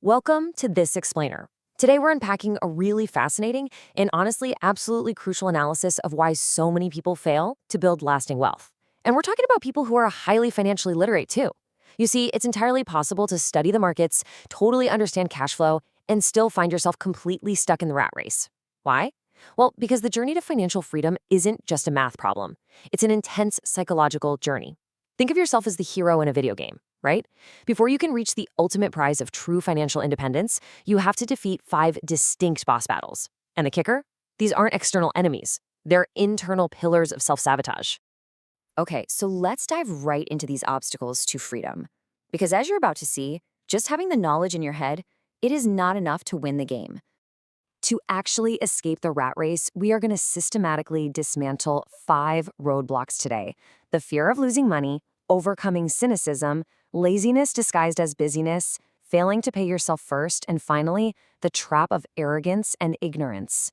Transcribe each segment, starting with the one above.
Welcome to This Explainer. Today we're unpacking a really fascinating and honestly absolutely crucial analysis of why so many people fail to build lasting wealth. And we're talking about people who are highly financially literate too. You see, it's entirely possible to study the markets, totally understand cash flow, and still find yourself completely stuck in the rat race. Why? Well, because the journey to financial freedom isn't just a math problem. It's an intense psychological journey. Think of yourself as the hero in a video game, right? Before you can reach the ultimate prize of true financial independence, you have to defeat 5 distinct boss battles. And the kicker? These aren't external enemies. They're internal pillars of self-sabotage. Okay, so let's dive right into these obstacles to freedom. Because as you're about to see, just having the knowledge in your head, it is not enough to win the game. To actually escape the rat race, we are going to systematically dismantle 5 roadblocks today: the fear of losing money, overcoming cynicism, laziness disguised as busyness, failing to pay yourself first, and finally, the trap of arrogance and ignorance.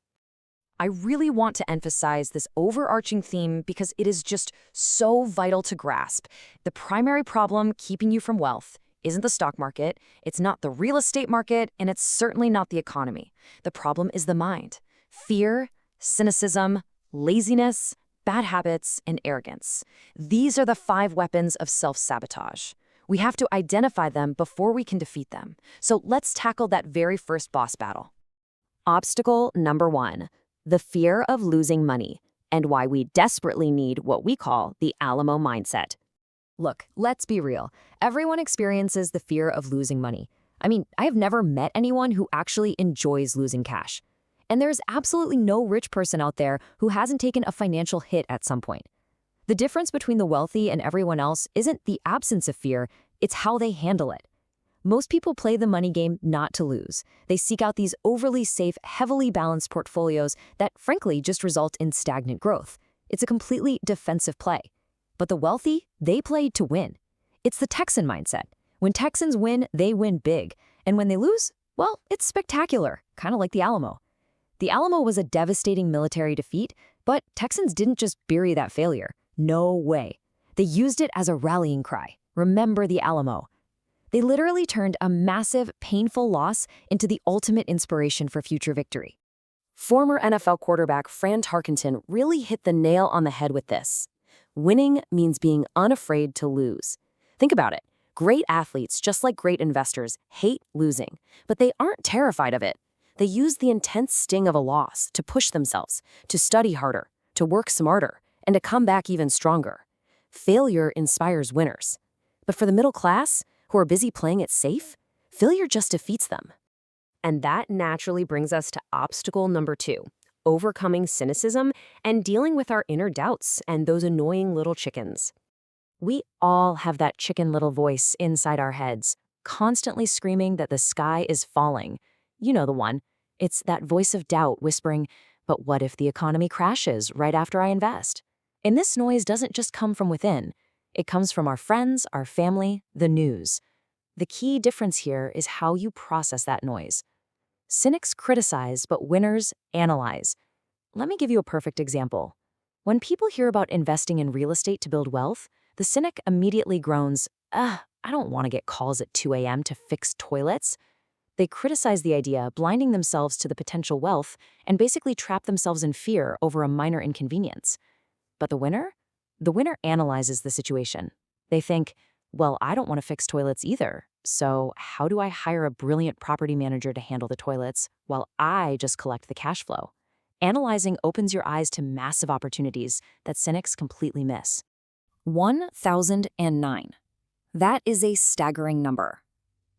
I really want to emphasize this overarching theme because it is just so vital to grasp. The primary problem keeping you from wealth isn't the stock market, it's not the real estate market, and it's certainly not the economy. The problem is the mind. Fear, cynicism, laziness, bad habits, and arrogance. These are the 5 weapons of self-sabotage. We have to identify them before we can defeat them. So let's tackle that very first boss battle. Obstacle number 1. The fear of losing money, and why we desperately need what we call the Alamo mindset. Look, let's be real. Everyone experiences the fear of losing money. I mean, I have never met anyone who actually enjoys losing cash. And there's absolutely no rich person out there who hasn't taken a financial hit at some point. The difference between the wealthy and everyone else isn't the absence of fear, it's how they handle it. Most people play the money game not to lose. They seek out these overly safe, heavily balanced portfolios that frankly just result in stagnant growth. It's a completely defensive play. But the wealthy, they play to win. It's the Texan mindset. When Texans win, they win big. And when they lose, well, it's spectacular, kind of like the Alamo. The Alamo was a devastating military defeat, but Texans didn't just bury that failure. No way. They used it as a rallying cry. Remember the Alamo. They literally turned a massive, painful loss into the ultimate inspiration for future victory. Former NFL quarterback Fran Tarkenton really hit the nail on the head with this. Winning means being unafraid to lose. Think about it. Great athletes, just like great investors, hate losing, but they aren't terrified of it. They use the intense sting of a loss to push themselves, to study harder, to work smarter, and to come back even stronger. Failure inspires winners. But for the middle class, who are busy playing it safe, failure just defeats them. And that naturally brings us to obstacle number 2. Overcoming cynicism and dealing with our inner doubts and those annoying little chickens. We all have that chicken little voice inside our heads, constantly screaming that the sky is falling. You know the one. It's that voice of doubt whispering, "But what if the economy crashes right after I invest?" And this noise doesn't just come from within. It comes from our friends, our family, the news. The key difference here is how you process that noise. Cynics criticize, but winners analyze. Let me give you a perfect example. When people hear about investing in real estate to build wealth, the cynic immediately groans, I don't want to get calls at 2 a.m. to fix toilets." They criticize the idea, blinding themselves to the potential wealth, and basically trap themselves in fear over a minor inconvenience. But the winner? The winner analyzes the situation. They think, well, I don't want to fix toilets either. So how do I hire a brilliant property manager to handle the toilets while I just collect the cash flow? Analyzing opens your eyes to massive opportunities that cynics completely miss. 1,009. That is a staggering number.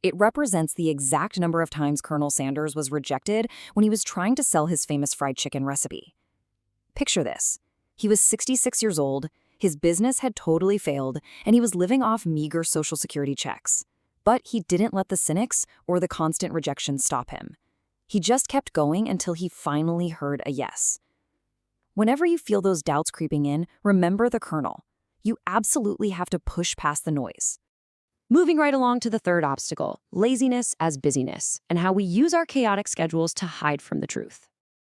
It represents the exact number of times Colonel Sanders was rejected when he was trying to sell his famous fried chicken recipe. Picture this. He was 66 years old, his business had totally failed, and he was living off meager Social Security checks. But he didn't let the cynics or the constant rejection stop him. He just kept going until he finally heard a yes. Whenever you feel those doubts creeping in, remember the Colonel. You absolutely have to push past the noise. Moving right along to the third obstacle, laziness as busyness, and how we use our chaotic schedules to hide from the truth.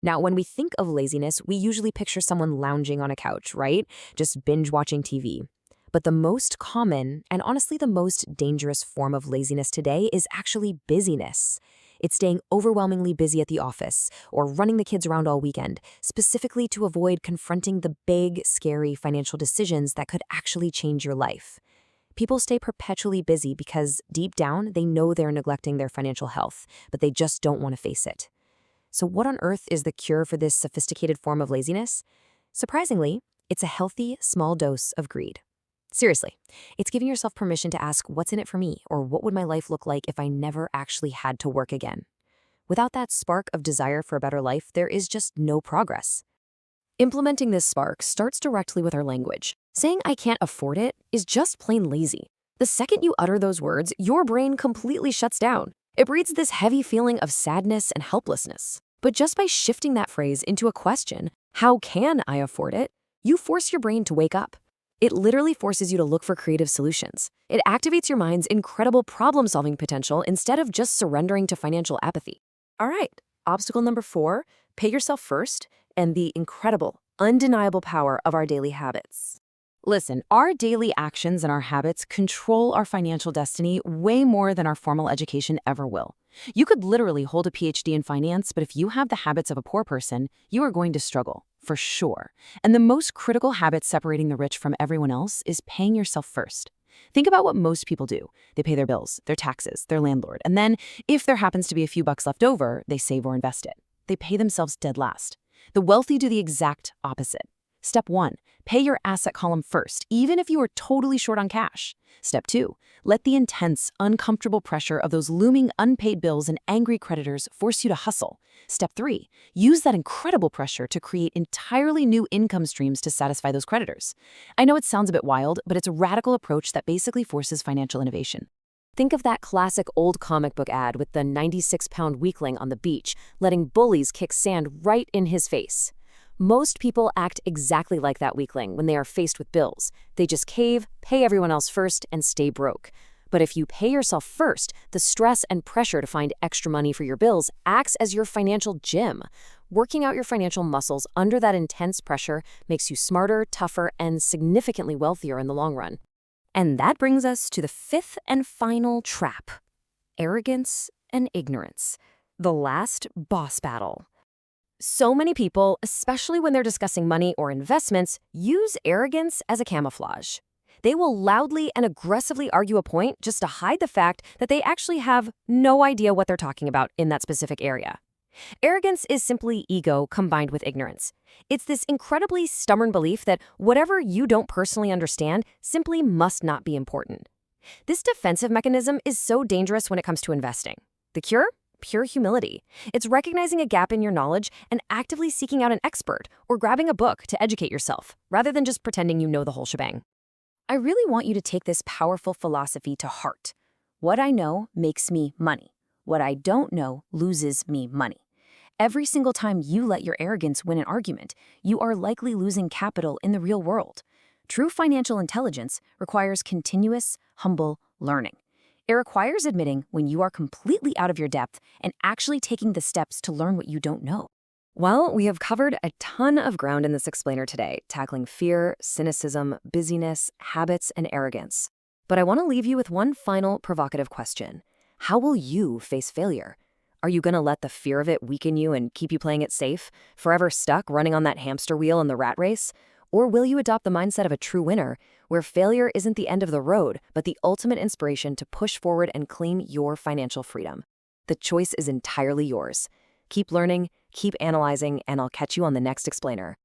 Now, when we think of laziness, we usually picture someone lounging on a couch, right? Just binge watching TV. But the most common, and honestly the most dangerous form of laziness today is actually busyness. It's staying overwhelmingly busy at the office or running the kids around all weekend, specifically to avoid confronting the big, scary financial decisions that could actually change your life. People stay perpetually busy because deep down they know they're neglecting their financial health, but they just don't want to face it. So what on earth is the cure for this sophisticated form of laziness? Surprisingly, it's a healthy, small dose of greed. Seriously, it's giving yourself permission to ask what's in it for me, or what would my life look like if I never actually had to work again? Without that spark of desire for a better life, there is just no progress. Implementing this spark starts directly with our language. Saying I can't afford it is just plain lazy. The second you utter those words, your brain completely shuts down. It breeds this heavy feeling of sadness and helplessness. But just by shifting that phrase into a question, how can I afford it? You force your brain to wake up. It literally forces you to look for creative solutions. It activates your mind's incredible problem-solving potential instead of just surrendering to financial apathy. All right, obstacle number 4, pay yourself first, and the incredible, undeniable power of our daily habits. Listen, our daily actions and our habits control our financial destiny way more than our formal education ever will. You could literally hold a PhD in finance, but if you have the habits of a poor person, you are going to struggle, for sure. And the most critical habit separating the rich from everyone else is paying yourself first. Think about what most people do. They pay their bills, their taxes, their landlord, and then, if there happens to be a few bucks left over, they save or invest it. They pay themselves dead last. The wealthy do the exact opposite. Step 1, pay your asset column first, even if you are totally short on cash. Step 2, let the intense, uncomfortable pressure of those looming unpaid bills and angry creditors force you to hustle. Step 3, use that incredible pressure to create entirely new income streams to satisfy those creditors. I know it sounds a bit wild, but it's a radical approach that basically forces financial innovation. Think of that classic old comic book ad with the 96-pound weakling on the beach, letting bullies kick sand right in his face. Most people act exactly like that weakling when they are faced with bills. They just cave, pay everyone else first, and stay broke. But if you pay yourself first, the stress and pressure to find extra money for your bills acts as your financial gym. Working out your financial muscles under that intense pressure makes you smarter, tougher, and significantly wealthier in the long run. And that brings us to the 5th and final trap: arrogance and ignorance. The last boss battle. So many people, especially when they're discussing money or investments, use arrogance as a camouflage. They will loudly and aggressively argue a point just to hide the fact that they actually have no idea what they're talking about in that specific area. Arrogance is simply ego combined with ignorance. It's this incredibly stubborn belief that whatever you don't personally understand simply must not be important. This defensive mechanism is so dangerous when it comes to investing. The cure? Pure humility. It's recognizing a gap in your knowledge and actively seeking out an expert or grabbing a book to educate yourself, rather than just pretending you know the whole shebang. I really want you to take this powerful philosophy to heart. What I know makes me money. What I don't know loses me money. Every single time you let your arrogance win an argument, you are likely losing capital in the real world. True financial intelligence requires continuous, humble learning. It requires admitting when you are completely out of your depth and actually taking the steps to learn what you don't know. Well, we have covered a ton of ground in this explainer today, tackling fear, cynicism, busyness, habits, and arrogance. But I want to leave you with one final provocative question. How will you face failure? Are you going to let the fear of it weaken you and keep you playing it safe, forever stuck running on that hamster wheel in the rat race? Or will you adopt the mindset of a true winner, where failure isn't the end of the road, but the ultimate inspiration to push forward and claim your financial freedom? The choice is entirely yours. Keep learning, keep analyzing, and I'll catch you on the next explainer.